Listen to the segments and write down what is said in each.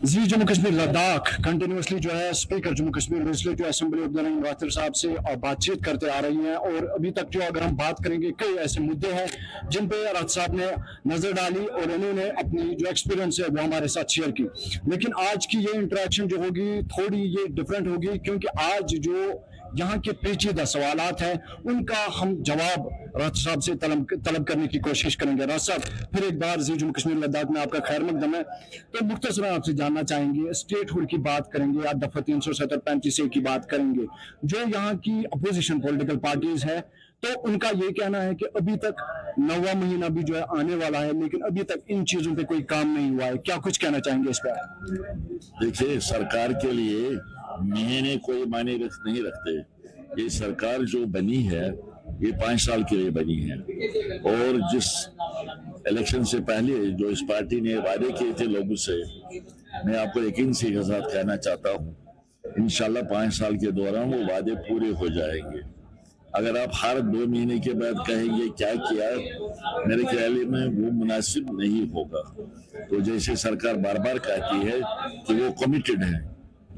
जी Jammu Kashmir Ladakh continuously जो है speaker Jammu Kashmir legislative assembly Abdul वातिर साहब से बातचीत करते आ रही हैं और अभी तक जो अगर हम बात करेंगे कई ऐसे मुद्दे हैं जिन पे रात साहब ने नजर डाली और उन्होंने अपनी जो एक्सपीरियंस है वो हमारे साथ शेयर की। लेकिन आज की ये इंटरेक्शन जो होगी थोड़ी ये डिफरेंट होगी क्योंकि आज जो यहाँ के पेचीदा सवालात हैं उनका हम जवाब रात साहब से तलब करने की कोशिश करेंगे। रात साहब फिर एक बार जी जम्मू कश्मीर लद्दाख में आपका खैर मकदम है। तो मुख्तसर आपसे जानना चाहेंगे, स्टेट हुड की बात करेंगे या दफा 370-35 की बात करेंगे, जो यहाँ की अपोजिशन पॉलिटिकल पार्टीज है तो उनका ये कहना है कि अभी तक 9वां महीना भी जो है आने वाला है लेकिन अभी तक इन चीजों पे कोई काम नहीं हुआ है। क्या कुछ कहना चाहेंगे इस पर? देखिए, सरकार के लिए महीने कोई मायने नहीं रखते। ये सरकार जो बनी है ये 5 साल के लिए बनी है और जिस इलेक्शन से पहले जो इस पार्टी ने वादे किए थे लोगों से, मैं आपको यकीन से के साथ कहना चाहता हूँ इंशाल्लाह 5 साल के दौरान वो वादे पूरे हो जाएंगे। अगर आप हर 2 महीने के बाद कहेंगे क्या किया, मेरे ख्याल में वो मुनासिब नहीं होगा। तो जैसे सरकार बार बार कहती है कि वो कमिटेड है,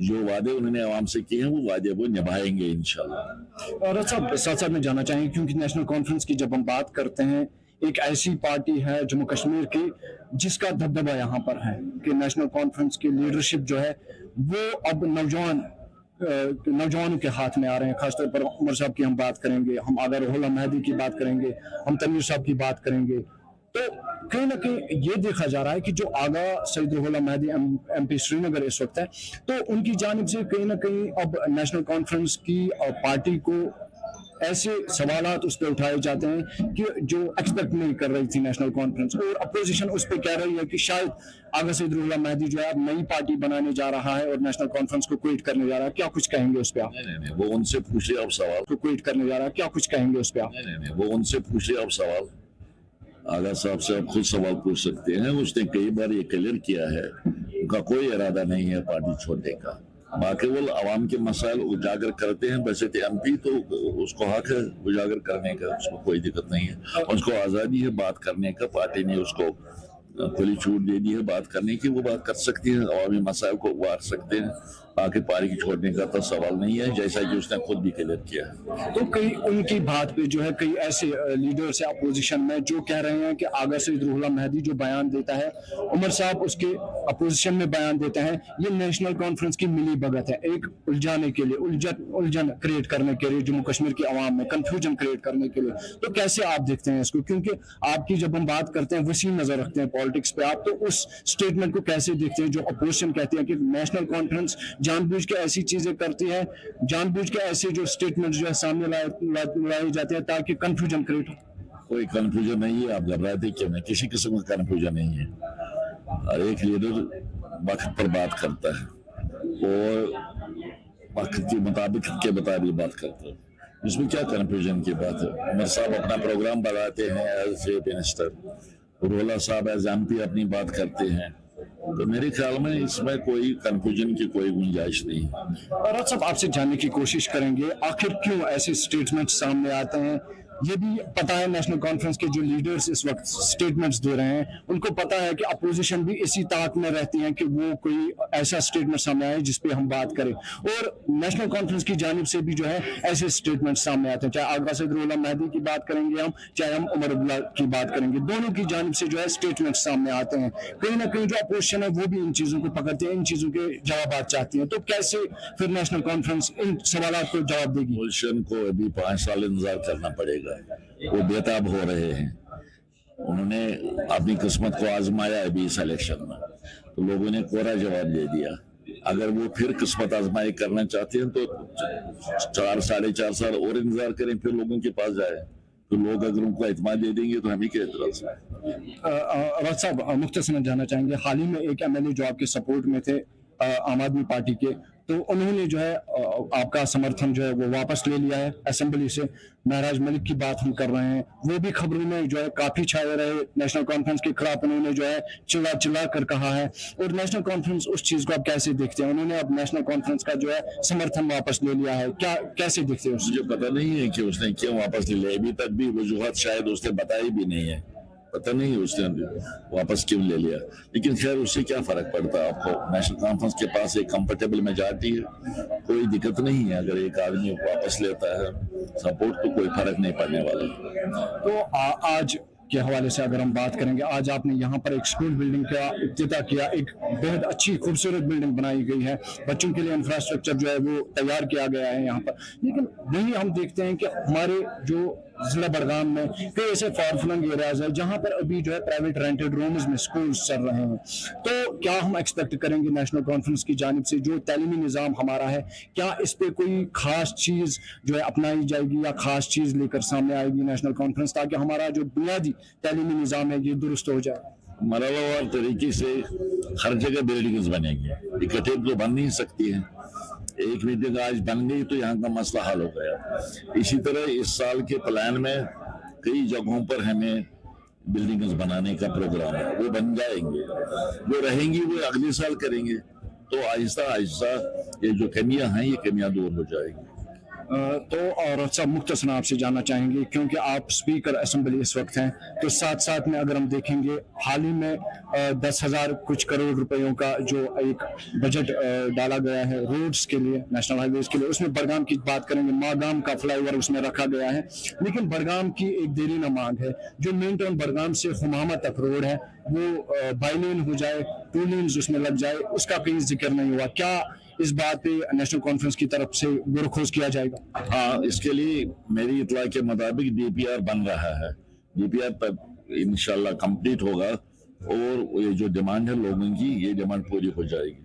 जो वादे उन्होंने आवाम से किए हैं वो वादे वो निभाएंगे इंशाल्लाह। और साथ साथ में जानना चाहेंगे क्योंकि नेशनल कॉन्फ्रेंस की जब हम बात करते हैं एक ऐसी पार्टी है जम्मू कश्मीर की जिसका दबदबा यहाँ पर है कि नेशनल कॉन्फ्रेंस की लीडरशिप जो है वो अब नौजवानों के हाथ में आ रहे हैं। खासतौर पर उमर साहब की हम बात करेंगे, हम आगा रुहुल्लाह मेहदी की बात करेंगे, हम तनवीर साहब की बात करेंगे। तो कहीं ना कहीं ये देखा जा रहा है कि जो आगा सईद रुहुल्लाह मेहदी एमपी श्रीनगर इस वक्त है तो उनकी जानिब से कहीं ना कहीं अब नेशनल कॉन्फ्रेंस की पार्टी को ऐसे सवालात उस पर उठाए जाते हैं कि जो एक्सपेक्ट नहीं कर रही थी नेशनल कॉन्फ्रेंस, और अपोजिशन उस पर कह रही है कि शायद आगा सईद रुहुल्लाह मेहदी जो है अब नई पार्टी बनाने जा रहा है और नेशनल कॉन्फ्रेंस को क्विट करने जा रहा है। क्या कुछ कहेंगे उस पर आप? नहीं, वो उनसे पूछे आप सवाल। को क्विट करने जा रहा है, क्या कुछ कहेंगे उस पर आप? नहीं, वो उनसे पूछे आप सवाल। आगा साहब से आप खुद सवाल पूछ सकते हैं। उसने कई बार ये क्लियर किया है उनका कोई इरादा नहीं है पार्टी छोड़ने का। बाकी वो आवाम के मसाइल उजागर करते हैं, वैसे तो एमपी तो उसको हक है उजागर करने का, उसको कोई दिक्कत नहीं है। उसको आज़ादी है बात करने का, पार्टी ने उसको खुली छूट दे दी है बात करने की, वो बात कर सकती है, अवामी मसाइल को उबार सकते हैं। बाकी पार्टी छोड़ने का तो सवाल नहीं है, जैसा कि उसने खुद भी क्लियर किया है। तो कई उनकी बात पे जो है कई ऐसे लीडर्स है अपोजिशन में जो कह रहे हैं कि आगा सईद रुहुल्लाह मेहदी जो बयान देता है, उमर साहब उसके अपोजिशन में बयान देते हैं, ये नेशनल कॉन्फ्रेंस की मिली भगत है, एक उलझाने के लिए, उलझन क्रिएट करने के लिए जम्मू कश्मीर की आवाम में कंफ्यूजन क्रिएट करने के लिए। तो कैसे आप देखते हैं इसको, क्योंकि आपकी जब हम बात करते हैं वसीम नजर रखते हैं पॉलिटिक्स पे आप, तो उस स्टेटमेंट को कैसे देखते हैं जो अपोजिशन कहती है कि नेशनल कॉन्फ्रेंस जानबूझ के ऐसी चीजें करती है, जानबूझ के ऐसे जो स्टेटमेंट जो है सामने लाए जाते हैं ताकि कंफ्यूजन क्रिएट हो? कोई कंफ्यूजन नहीं है, आप घबराते क्यों नहीं, किसी किस्म का कंफ्यूजन नहीं है। हर एक लीडर वक्त पर बात करता है और वक्त के मुताबिक बात करता है, इसमें क्या कंफ्यूजन की बात है। उमर साहब अपना प्रोग्राम बनाते हैं एज चीफ मिनिस्टर, रुहुल्लाह साहब एज एमपी अपनी बात करते हैं, तो मेरे ख्याल में इसमें कोई कंफ्यूजन की कोई गुंजाइश नहीं है। और सब आपसे जानने की कोशिश करेंगे आखिर क्यों ऐसे स्टेटमेंट सामने आते हैं। ये भी पता है नेशनल कॉन्फ्रेंस के जो लीडर्स इस वक्त स्टेटमेंट्स दे रहे हैं उनको पता है कि अपोजिशन भी इसी ताक में रहती है कि वो कोई ऐसा स्टेटमेंट सामने आए जिस पे हम बात करें, और नेशनल कॉन्फ्रेंस की जानिब से भी जो है ऐसे स्टेटमेंट सामने आते हैं, चाहे आगा सईद रुहुल्लाह मेहदी की बात करेंगे हम, चाहे हम उमर अब्दुल्ला की बात करेंगे, दोनों की जानिब से जो है स्टेटमेंट सामने आते हैं। कहीं ना कहीं जो अपोजिशन है वो भी इन चीजों को पकड़ते हैं, इन चीजों के जवाब चाहती है। तो कैसे फिर नेशनल कॉन्फ्रेंस इन सवाल को जवाब देगी? अपोजिशन को अभी 5 साल इंतजार करना पड़ेगा, वो बेताब हो रहे हैं। उन्होंने अपनी किस्मत को आजमाया अभी इस इलेक्शन में, तो लोगों ने कोरा जवाब दे दिया। अगर वो फिर किस्मत आजमाई करना चाहते हैं तो 4-4.5 साल और इंतजार करें, फिर लोगों के पास जाए, तो लोग अगर उनको एतमाद दे देंगे तो हमें क्या एतराज है। राज साहब मुख्तसर जानना चाहेंगे, हाल ही में एक एमएलए जो आपके सपोर्ट में थे आम आदमी पार्टी के, तो उन्होंने जो है आपका समर्थन जो है वो वापस ले लिया है असेंबली से। महराज मलिक की बात हम कर रहे हैं, वो भी खबरों में जो है काफी छाए रहे, नेशनल कॉन्फ्रेंस के खिलाफ उन्होंने जो है चिल्ला कर कहा है। और नेशनल कॉन्फ्रेंस उस चीज को आप कैसे देखते हैं? उन्होंने अब नेशनल कॉन्फ्रेंस का जो है समर्थन वापस ले लिया है, क्या कैसे देखते हैं? मुझे पता नहीं है कि उसने क्यों वापस ले लिया, अभी तक भी वजूहत शायद उसने बताई भी नहीं है। पता नहीं उसने वापस क्यों ले लिया, लेकिन खैर उससे क्या फर्क पड़ता है आपको। नेशनल कॉन्फ्रेंस के पास एक कंफर्टेबल मेजॉरिटी है, कोई दिक्कत नहीं है। अगर एक आदमी वापस लेता है सपोर्ट तो कोई फर्क नहीं पड़ने वाला। तो आज के हवाले से अगर हम बात करेंगे, आज आपने यहाँ पर एक स्कूल बिल्डिंग का इफ्तिताह किया, एक बेहद अच्छी खूबसूरत बिल्डिंग बनाई गई है, बच्चों के लिए इंफ्रास्ट्रक्चर जो है वो तैयार किया गया है यहाँ पर। लेकिन वही हम देखते हैं कि हमारे जो जिला बड़गाम में कई ऐसे फार फ्लंग एरियाज है जहां पर अभी जो है प्राइवेट रेंटेड रूम्स में स्कूल्स चल रहे हैं। तो क्या हम एक्सपेक्ट करेंगे नेशनल कॉन्फ्रेंस की जानिब से जो तालीमी निज़ाम हमारा है, क्या इस पे कोई खास चीज़ जो है अपनाई जाएगी या खास चीज़ लेकर सामने आएगी नेशनल कॉन्फ्रेंस, ताकि हमारा जो बुनियादी तालीमी निज़ाम है ये दुरुस्त हो जाए? मरहलेवार तरीके से हर जगह बिल्डिंग्स बनेंगी, इकट्ठे तो बन नहीं सकती है। एक बिल्डिंग आज बन गई तो यहाँ का मसला हल हो गया। इसी तरह इस साल के प्लान में कई जगहों पर हमें बिल्डिंग्स बनाने का प्रोग्राम है, वो बन जाएंगे। जो रहेंगी वो अगले साल करेंगे, तो आहिस्ता आहिस्ता ये जो कमियां हैं ये कमियां दूर हो जाएंगी। तो और सब मुख्तसर आपसे जानना चाहेंगे, क्योंकि आप स्पीकर असेंबली इस वक्त हैं, तो साथ साथ में अगर हम देखेंगे हाल ही में 10,000 कुछ करोड़ रुपयों का जो एक बजट डाला गया है रोड्स के लिए, नेशनल हाईवेज के लिए, उसमें बड़गाम की बात करेंगे, मागाम का फ्लाईओवर उसमें रखा गया है। लेकिन बड़गाम की एक देरीना मांग है, जो मेन टाउन बड़गाम से खुमामा तक रोड है वो बाई लेन हो जाए, 2 लेन्स उसमें लग जाए, उसका कहीं जिक्र नहीं हुआ। क्या इस बात पे नेशनल कॉन्फ्रेंस की तरफ से गुरखोज किया जाएगा? हाँ, इसके लिए मेरी इत्तला के मुताबिक DPR बन रहा है। DPR पर इंशाल्लाह कंप्लीट होगा और ये जो डिमांड है लोगों की, ये डिमांड पूरी हो जाएगी।